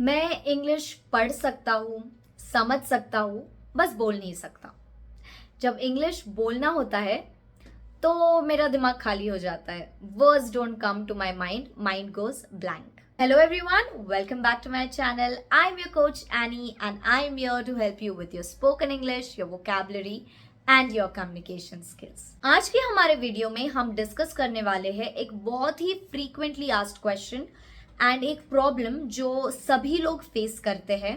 मैं इंग्लिश पढ़ सकता हूँ, समझ सकता हूँ, बस बोल नहीं सकता। जब इंग्लिश बोलना होता है तो मेरा दिमाग खाली हो जाता है। Words don't come to my mind, mind goes blank. Hello everyone, welcome back to my channel. I'm your coach Annie and I'm here to help you with your spoken English, your vocabulary and your communication skills. आज के हमारे video में हम discuss करने वाले हैं एक बहुत ही frequently asked question एंड एक प्रॉब्लम जो सभी लोग फेस करते हैं।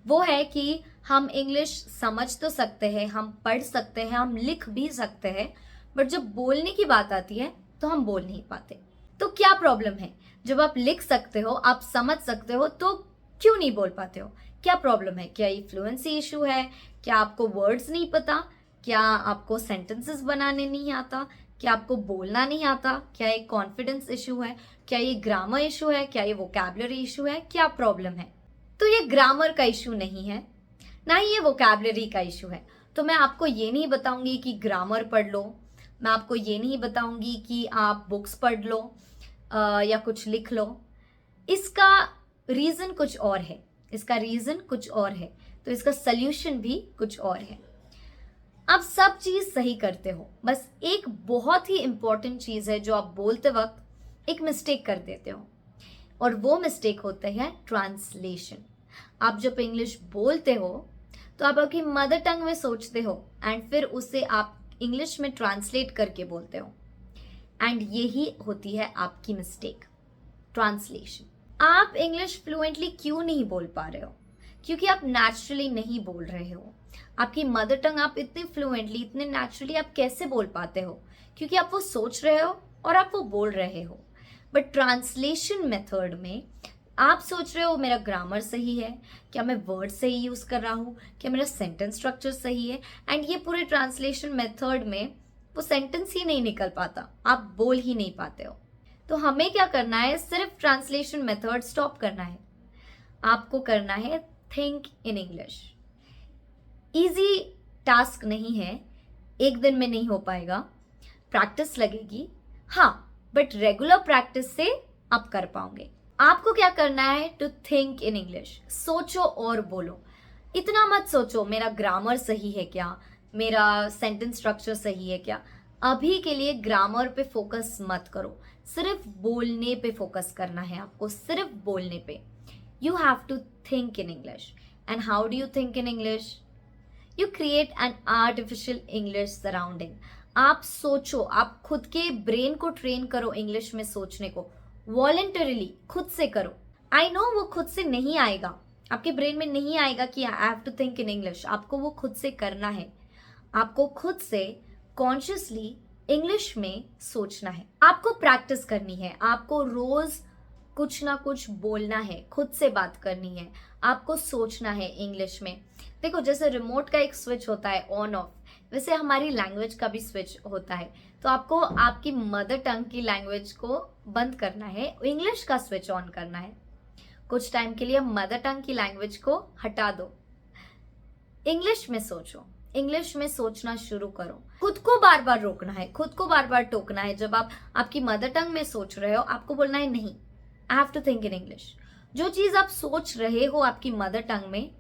वो है कि हम इंग्लिश समझ तो सकते हैं, हम पढ़ सकते हैं, हम लिख भी सकते हैं, बट जब बोलने की बात आती है तो हम बोल नहीं पाते। तो क्या प्रॉब्लम है? जब आप लिख सकते हो, आप समझ सकते हो, तो क्यों नहीं बोल पाते हो? क्या प्रॉब्लम है? क्या ये फ्लुएंसी इशू है? क्या आपको वर्ड्स नहीं पता? क्या आपको सेंटेंसेस बनाने नहीं आता? क्या आपको बोलना नहीं आता? क्या ये कॉन्फिडेंस इशू है? क्या ये ग्रामर इशू है? क्या ये वोकैबुलरी इशू है? क्या प्रॉब्लम है? तो ये ग्रामर का इशू नहीं है, ना ही ये वोकैबुलरी का इशू है। तो मैं आपको ये नहीं बताऊंगी कि ग्रामर पढ़ लो, मैं आपको ये नहीं बताऊंगी कि आप बुक्स पढ़ लो या कुछ लिख लो। इसका रीजन कुछ और है, इसका रीजन कुछ और है, तो इसका सल्यूशन भी कुछ और है। आप सब चीज सही करते हो, बस एक बहुत ही इंपॉर्टेंट चीज है जो आप बोलते वक्त एक मिस्टेक कर देते हो, और वो मिस्टेक होता है ट्रांसलेशन। आप जब इंग्लिश बोलते हो तो आप आपकी मदर टंग में सोचते हो एंड फिर उसे आप इंग्लिश में ट्रांसलेट करके बोलते हो, एंड यही होती है आपकी मिस्टेक, ट्रांसलेशन। आप इंग्लिश फ्लुएंटली क्यों नहीं बोल पा रहे हो? क्योंकि आप नेचुरली नहीं बोल रहे हो। आपकी मदर टंग आप इतने फ्लुएंटली, इतने नेचुरली आप कैसे बोल पाते हो? क्योंकि आप वो सोच रहे हो और आप वो बोल रहे हो। बट ट्रांसलेशन मेथड में आप सोच रहे हो मेरा ग्रामर सही है, क्या मैं वर्ड सही यूज कर रहा हूँ, क्या मेरा सेंटेंस स्ट्रक्चर सही है, एंड ये पूरे ट्रांसलेशन मेथड में वो सेंटेंस ही नहीं निकल पाता, आप बोल ही नहीं पाते हो। तो हमें क्या करना है? सिर्फ ट्रांसलेशन मेथड स्टॉप करना है। आपको करना है think in English. Easy task नहीं है, एक दिन में नहीं हो पाएगा, प्रैक्टिस लगेगी, हाँ, बट रेगुलर प्रैक्टिस से आप कर पाओगे। आपको क्या करना है? To think in English. सोचो और बोलो। इतना मत सोचो मेरा ग्रामर सही है क्या, मेरा सेंटेंस स्ट्रक्चर सही है क्या। अभी के लिए ग्रामर पे फोकस मत करो, सिर्फ बोलने पे फोकस करना है आपको, सिर्फ बोलने पे। You have to think in English. And how do you think in English? You create an artificial English surrounding. आप सोचो, आप खुद के ब्रेन को ट्रेन करो इंग्लिश में सोचने को, वॉलंटरीली खुद से करो। आई नो वो खुद से नहीं आएगा, आपके ब्रेन में नहीं आएगा कि I have to think in English. आपको वो खुद से करना है, आपको खुद से कॉन्शियसली इंग्लिश में सोचना है। आपको प्रैक्टिस करनी है, आपको रोज कुछ ना कुछ बोलना है, खुद से बात करनी है, आपको सोचना है इंग्लिश में। देखो, जैसे रिमोट का एक स्विच होता है ऑन ऑफ, वैसे हमारी लैंग्वेज का भी स्विच होता है। तो आपको आपकी मदर टंग की लैंग्वेज को बंद करना है, इंग्लिश का स्विच ऑन करना है। कुछ टाइम के लिए मदर टंग की लैंग्वेज को हटा दो, इंग्लिश में सोचो, इंग्लिश में सोचना शुरू करो। खुद को बार बार रोकना है, खुद को बार बार टोकना है। जब आप आपकी मदर टंग में सोच रहे हो, आपको बोलना है नहीं, I have to think in English. जो चीज आप सोच रहे हो आपकी मदर टंग में,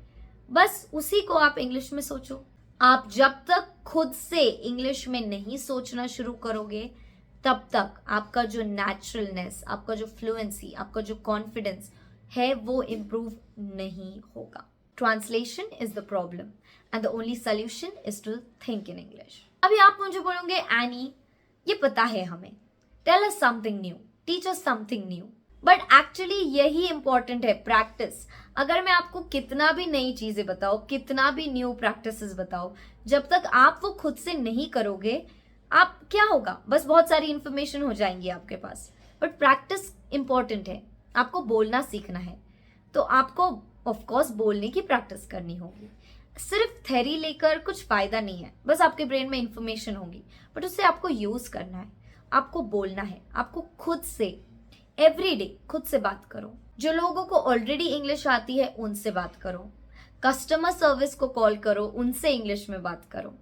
बस उसी को आप इंग्लिश में सोचो। आप जब तक खुद से इंग्लिश में नहीं सोचना शुरू करोगे, तब तक आपका जो नेचुरलनेस, आपका जो फ्लुएंसी, आपका जो कॉन्फिडेंस है, वो इम्प्रूव नहीं होगा। Translation is the problem and the only solution is to think in English. अभी आप मुझे बोलोगे, एनी ये पता है हमें, tell us something new, teach us something new. But actually यही इंपॉर्टेंट है, प्रैक्टिस। अगर मैं आपको कितना भी नई चीजें बताऊं, कितना भी न्यू प्रैक्टिसेस बताऊं, जब तक आप वो खुद से नहीं करोगे, आप क्या होगा? बस बहुत सारी इंफॉर्मेशन हो जाएंगी आपके पास, बट प्रैक्टिस इंपॉर्टेंट है। आपको बोलना सीखना है, तो आपको ऑफ कोर्स बोलने की प्रैक्टिस करनी होगी। सिर्फ थ्योरी लेकर कुछ फायदा नहीं है, बस आपके ब्रेन में इंफॉर्मेशन होगी, बट उसे आपको यूज करना है, आपको बोलना है, आपको खुद से एवरीडे खुद से बात करो। जो लोगों को ऑलरेडी इंग्लिश आती है उनसे बात करो, कस्टमर सर्विस को कॉल करो, उनसे इंग्लिश में बात करो।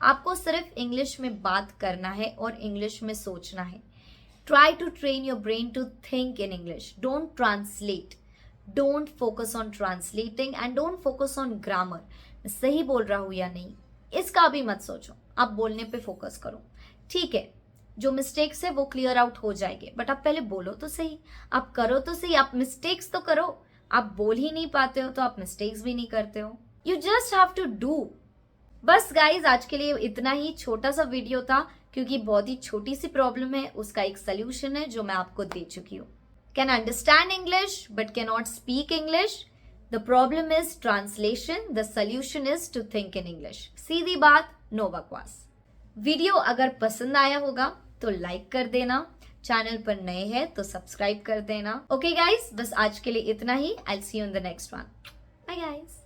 आपको सिर्फ इंग्लिश में बात करना है और इंग्लिश में सोचना है। Try to train your brain to think in English, don't translate. Don't focus on translating and don't focus on grammar, मैं सही बोल रहा हूं या नहीं, इसका भी मत सोचो, आप बोलने पे फोकस करो। ठीक है, जो मिस्टेक्स है वो क्लियर आउट हो जाएंगे, बट आप पहले बोलो तो सही, आप करो तो सही, आप मिस्टेक्स तो करो। आप बोल ही नहीं पाते हो तो आप मिस्टेक्स भी नहीं करते हो। You just have to do. बस गाइज, आज के लिए इतना ही छोटा सा वीडियो था, क्योंकि बहुत ही छोटी सी प्रॉब्लम है, उसका एक सोल्यूशन है जो मैं आपको दे चुकी हूँ। Can understand English but can not speak English. The problem is translation, the solution is to think in English. सीधी बात, नो बकवास। वीडियो अगर पसंद आया होगा तो लाइक कर देना, चैनल पर नए हैं तो सब्सक्राइब कर देना। ओके गाइज, बस आज के लिए इतना ही। I will see you in the next one. Bye guys.